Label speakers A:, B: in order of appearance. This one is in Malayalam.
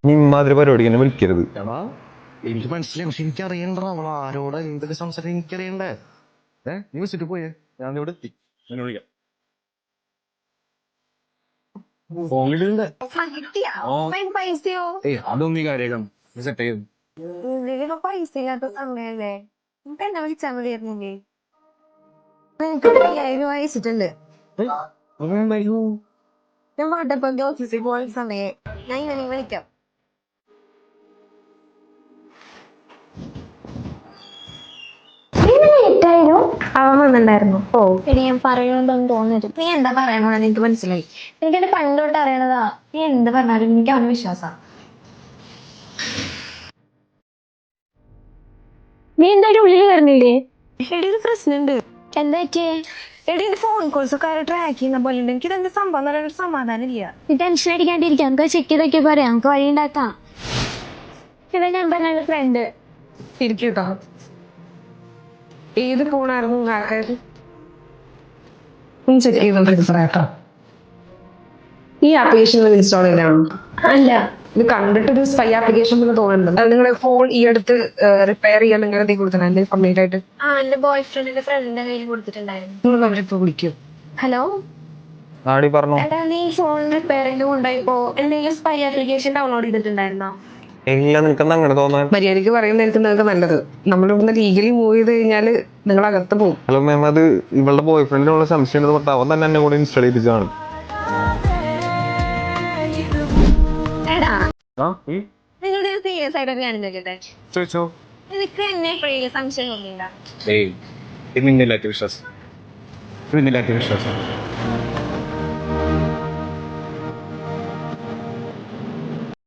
A: നീ ഇമാതിരി പരിപാടി എന്നെ വിളിക്കരുത്.
B: എനിക്ക് മനസ്സിലായി, പക്ഷെ എനിക്ക് അറിയണ്ട നമ്മൾ ആരോട് എന്തൊക്കെ സംസാരിക്കാൻ എനിക്കറിയണ്ടേ. നീ വെച്ചിട്ട് പോയേ, ഞാൻ ഇവിടെ എത്തി, നിന്നെ വിളിക്കാം. അതൊന്നും കാര്യമാണ് സെറ്റ് ചെയ്തു.
C: പൈസ ഇല്ലാത്ത സമയല്ലേ, നമുക്ക് എന്നെ വിളിച്ചാൽ മതിയായിരുന്നില്ലേ? അയച്ചിട്ടുണ്ട്. ഞാൻ വാട്ടപ്പന്റെ ഓഫീസിൽ പോയ സമയം ഞാൻ ഇങ്ങനെ വിളിക്കാം. അവൻ വന്നിട്ടുണ്ടായിരുന്നു. ഓ എടി, ഞാൻ പറയണമെന്ന് തോന്നിട്ട് നീ എന്താ പറയണെന്ന് എനിക്ക് മനസ്സിലായി. എനിക്ക് എന്റെ പണ്ടോട്ട് അറിയണതാ. നീ എന്ത് പറഞ്ഞാലും എനിക്ക് അവന് വിശ്വാസാ. നീ എന്തായാലും ഉള്ളിൽ കയറുന്നില്ലേ? എടി, ഒരു പ്രശ്നമുണ്ട്. എന്താ പറ്റിയേ? എടി, ഫോൺ കോൾസ് ഒക്കെ ട്രാക്ക് ചെയ്യുന്ന പോലെ ഉണ്ട്. എനിക്ക് ഇതെന്താ സംഭവം ഒരു സമാധാനം ഇല്ല. നീ ടെൻഷൻ അടിക്കാണ്ടിരിക്കാം, നമുക്ക് ചെക്ക് ചെയ്തൊക്കെ പറയാം, നമുക്ക് വഴി ഉണ്ടാക്കാം. ഇതാ ഞാൻ പറഞ്ഞ ഫ്രണ്ട്.
D: ഇരിക്കൂട്ടോ. ഏത് ഫോണായിരുന്നു ആൾക്കാര് ചെക്ക് ചെയ്തോണ്ടിരിക്കട്ടോ? ഈ ആപ്ലിക്കേഷൻ ഇൻസ്റ്റാൾ ചെയ്തതാണോ?
C: അല്ല,
D: ഇത് കണ്ടിട്ടൊരു സ്പൈ ആപ്ലിക്കേഷൻ പോലെ തോന്നുന്നുണ്ട്. നിങ്ങളുടെ ഫോൺ ഈ അടുത്ത് റിപ്പയർ ചെയ്യാൻ നിങ്ങൾ എന്തെങ്കിലും കൊടുത്തിട്ടുണ്ട് കംപ്ലീറ്റ് ആയിട്ട്?
C: എന്റെ ബോയ് ഫ്രണ്ടിന്റെ ഫ്രണ്ടിന്റെ കയ്യിൽ കൊടുത്തിട്ടുണ്ടായിരുന്നു.
D: നിങ്ങൾ അവരിപ്പോ വിളിക്കൂ.
C: ഹലോ
A: ആടി പറഞ്ഞോ.
C: എടാ, നീ ഫോൺ റിപ്പയറിംഗ് കൊണ്ടുപോയപ്പോ എന്തെങ്കിലും സ്പൈ ആപ്ലിക്കേഷൻ ഡൗൺലോഡ് ചെയ്തിട്ടുണ്ടായിരുന്നോ?
A: ഇല്ല, നിനക്കെന്താ അങ്ങനെ തോന്നാൻ?
D: മര്യാദയ്ക്ക് പറയുന്നതായിരിക്കും നിങ്ങൾക്ക് നല്ലത്. നമ്മളിവിടുന്ന് ലീഗലി മൂവ് ചെയ്ത് കഴിഞ്ഞാല് നിങ്ങൾ അകത്ത് പോകും.
A: ഹലോ മാം, അത് ഇവളുടെ ബോയ് ഫ്രണ്ടിനുള്ള സംശയം തൊട്ട് അവൻ തന്നെ എന്നെ കൂടെ ഇൻസ്റ്റാൾ ചെയ്യിപ്പിച്ചാണ്.
C: എടാ, നിങ്ങളുടെ സീരിയസ് ആയിട്ടൊക്കെ ഞാൻ ചോദിക്കട്ടെ?
A: ചോദിച്ചോ.
C: നിനക്ക് എന്നെ എപ്പോഴെങ്കിലും സംശയം തോന്നിയില്ല?
A: ഇന്നില്ലാത്ത വിശ്വാസം.